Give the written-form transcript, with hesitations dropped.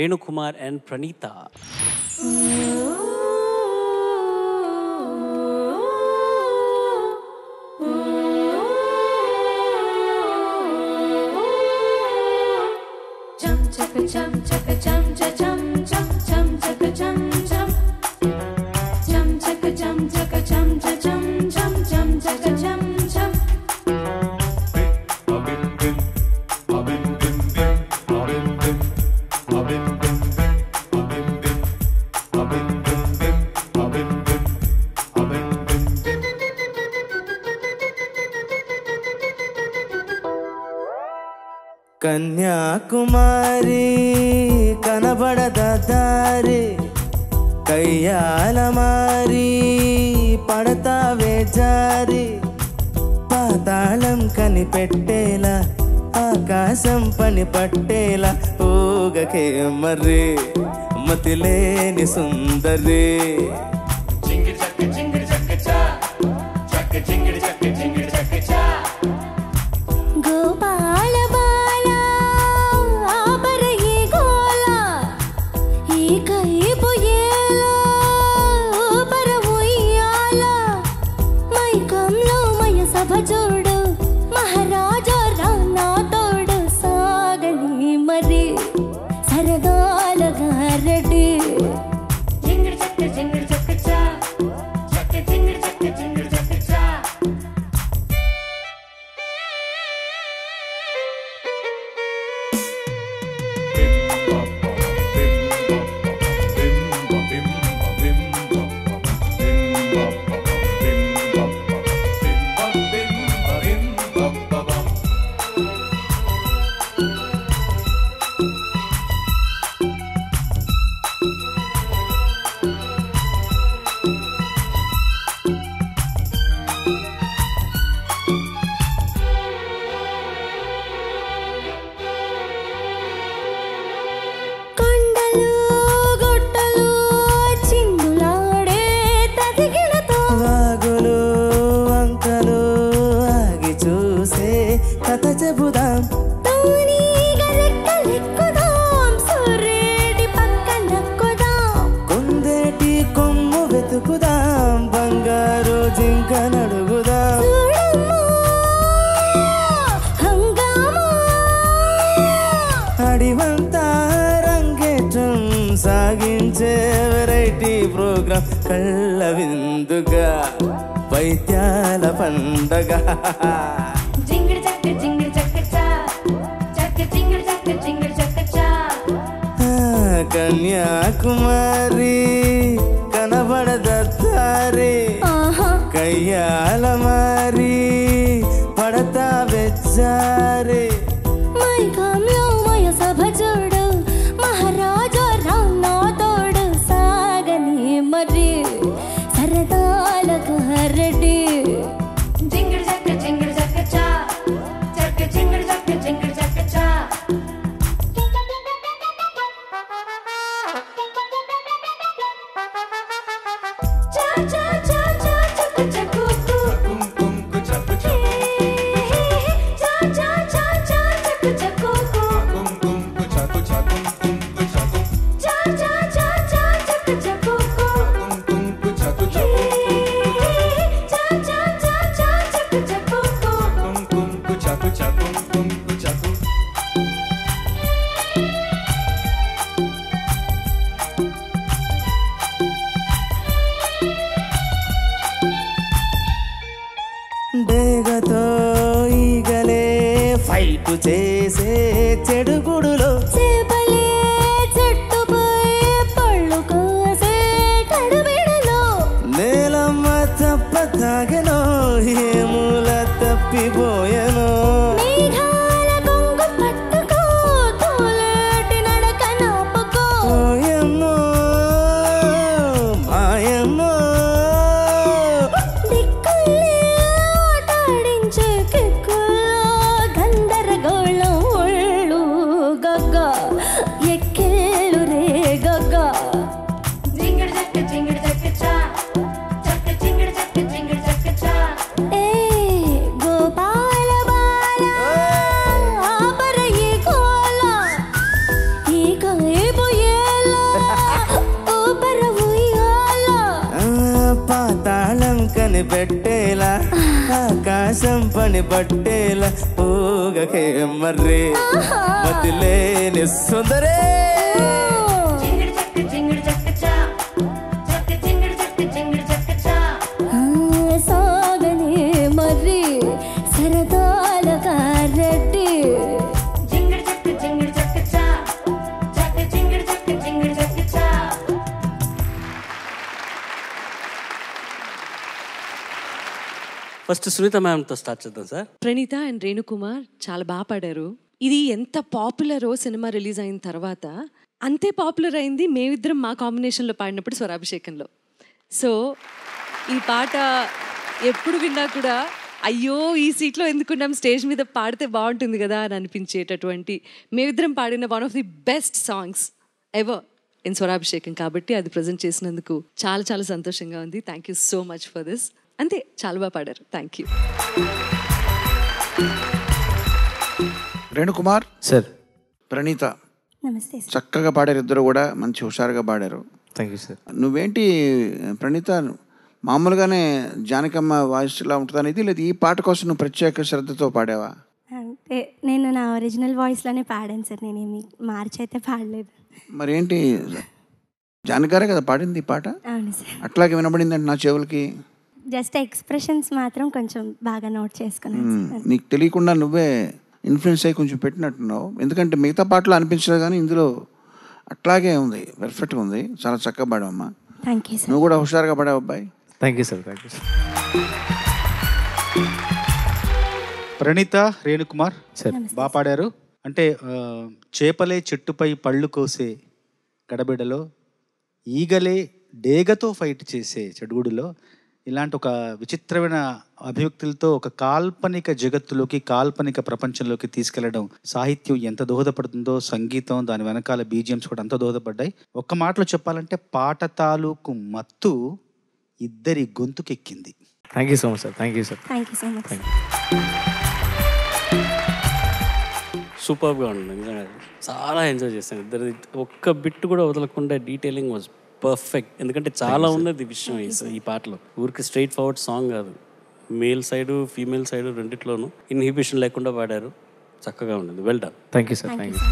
Renukumar and Pranita. Chum chaka chum chaka chum cha chum chum chum chaka chum chum chum chaka chum chaka chum cha chum chum chum chaka chum chum. Kanyakumari కనబడద దారి కయ్యాల మారి పడతావే జారి పాతాళం కనిపెట్టేలా ఆకాశం పని పట్టేలా ఊగకే మర్రి మతిలేని సుందరి జింగిడి చక్క చా చక్క జింగిడి చక్క చా గోపాల బాల ఆపర ఈ గోల ఈ కైపు ఏలా ఊపర ఉయ్యాల మైకంలో మయ సభ చూడు మహారాజా రానా తోడు సాగని మరి సరదాల గారడి జింగిడి చక్క చా చక్క జింగిడి చక్క చా. బంగారు జింక నడుగుదా అడివంతా రంగేట్రం సాగించే వెరైటీ ప్రోగ్రాం కళ్ళ విందుగా వైద్యాల పండగ జింగిడి చక్క చా చక్క జింగిడి చక్క చా. కన్యాకుమారి కనబడదారి కయ్యాల మారి పడతా వెచ్చారి మైకంలో మయ సభ చూడు మహారాజా రానా తోడు సాగని మరి సరదాల గారడి జింగిడి చక్క చా చక్క జింగిడి చక్క చా. డేగతో ఈగలే ఫైట్ చేసే చెడుగుడులో చేపలే చెట్టుపై పళ్ళు కోసే కడుబిడలో నేలమ్మ తప్ప తాగెనో ఏమూల తప్పిపోయెనో మేఘాల కొంగు పట్టుకో తోలేటి నడక నాపుకో ఓయమ్మో మాయమ్మో దిక్కుల్ని ఆటాడించే కిక్కుల్లో గందరగోళం ఒళ్ళు గగ్గ పని పెట్టేలా ఆకాశం పని పట్టేలా ఊగకే మర్రే వదిలేని సుందరే సాగనే మర్రి సరదాల కారెడ్డి ఫస్ట్ సునీత మ్యామ్తో స్టార్ట్ చేద్దాం సార్. ప్రణీత అండ్ రేణుకుమార్ చాలా బాగా పాడారు. ఇది ఎంత పాపులరో సినిమా రిలీజ్ అయిన తర్వాత అంతే పాపులర్ అయింది మేమిద్దరం మా కాంబినేషన్లో పాడినప్పుడు స్వరాభిషేకంలో. సో ఈ పాట ఎప్పుడు విన్నా కూడా అయ్యో ఈ సీట్లో ఎందుకున్నాం, స్టేజ్ మీద పాడితే బాగుంటుంది కదా అని అనిపించేటటువంటి మేమిద్దరం పాడిన one of the best songs ever in Swarabhishekam. కాబట్టి అది ప్రజెంట్ చేసినందుకు చాలా చాలా సంతోషంగా ఉంది. Thank you so much for this. అంతే, చాలా బాగా పాడారు. Thank you. Renukumar sir. Praneetha నమస్తే సార్. చక్కగా పాడారు, ఇద్దరు కూడా మంచి హుషారుగా పాడారు. Thank you sir. నువ్వేంటి ప్రణీత మామూలుగానే జానకమ్మ వాయిస్ ఇలా ఉంటుంది అనేది, లేదు ఈ పాట కోసం నువ్వు ప్రత్యేక శ్రద్ధతో పాడావా? అంటే నేను నా ఒరిజినల్ వాయిస్లోనే పాడాను సార్, నేనేమి మార్చైతే పాడలేదు. మరేంటి జానగారే కదా పాడింది ఈ పాట? అవును సార్. అట్లాగే వినబడిందంటే నా చెవులకి. జస్ట్ ఎక్స్ప్రెషన్స్ మాత్రం కొంచెం బాగా నోట్ చేసుకున్నాను. నీకు తెలియకుండా నువ్వే ఇన్ఫ్లుయెన్స్ అయ్యి కొంచెం పెట్టినట్టున్నావు. ఎందుకంటే మిగతా పాటలు అనిపించలేదు కానీ ఇందులో అట్లాగే ఉంది, పర్ఫెక్ట్గా ఉంది. చాలా చక్కగా పాడావమ్మా. Thank you sir. నువ్వు కూడా హుషారుగా పాడావు అబ్బాయి. Thank you sir. Thank you sir. Praneetha, Renukumar sir బాగా పాడారు. అంటే చేపలే చెట్టుపై పళ్ళు కోసే గడబిడలో, ఈగలే డేగతో ఫైట్ చేసే చెడుగుడులో, ఇలాంటి ఒక విచిత్రమైన అభివ్యక్తులతో ఒక కాల్పనిక జగత్తులోకి, కాల్పనిక ప్రపంచంలోకి తీసుకెళ్లడం సాహిత్యం ఎంత దోహదపడుతుందో, సంగీతం దాని వెనకాల బీజిఎమ్స్ కూడా అంత దోహదపడ్డాయి. ఒక్క మాటలో చెప్పాలంటే పాట తాలూకు మత్తు ఇద్దరి గొంతుకెక్కింది. Thank you so much sir. Thank you sir. Thank you so much. సూపర్గా ఉంది నిజంగా. చాలా ఎంజాయ్ చేశాను ఇద్దరిది. ఒక్క బిట్ కూడా వదలకుండా డీటెయిలింగ్ వాజ్ పర్ఫెక్ట్. ఎందుకంటే చాలా ఉన్నది విషయం ఈ పాటలో. ఊరికి స్ట్రైట్ ఫార్వర్డ్ సాంగ్ కాదు, మేల్ సైడు ఫీమేల్ సైడు రెండిట్లోనూ ఇన్హిబిషన్ లేకుండా పాడారు. చక్కగా ఉండేది. Well done. Thank you sir. Thank you.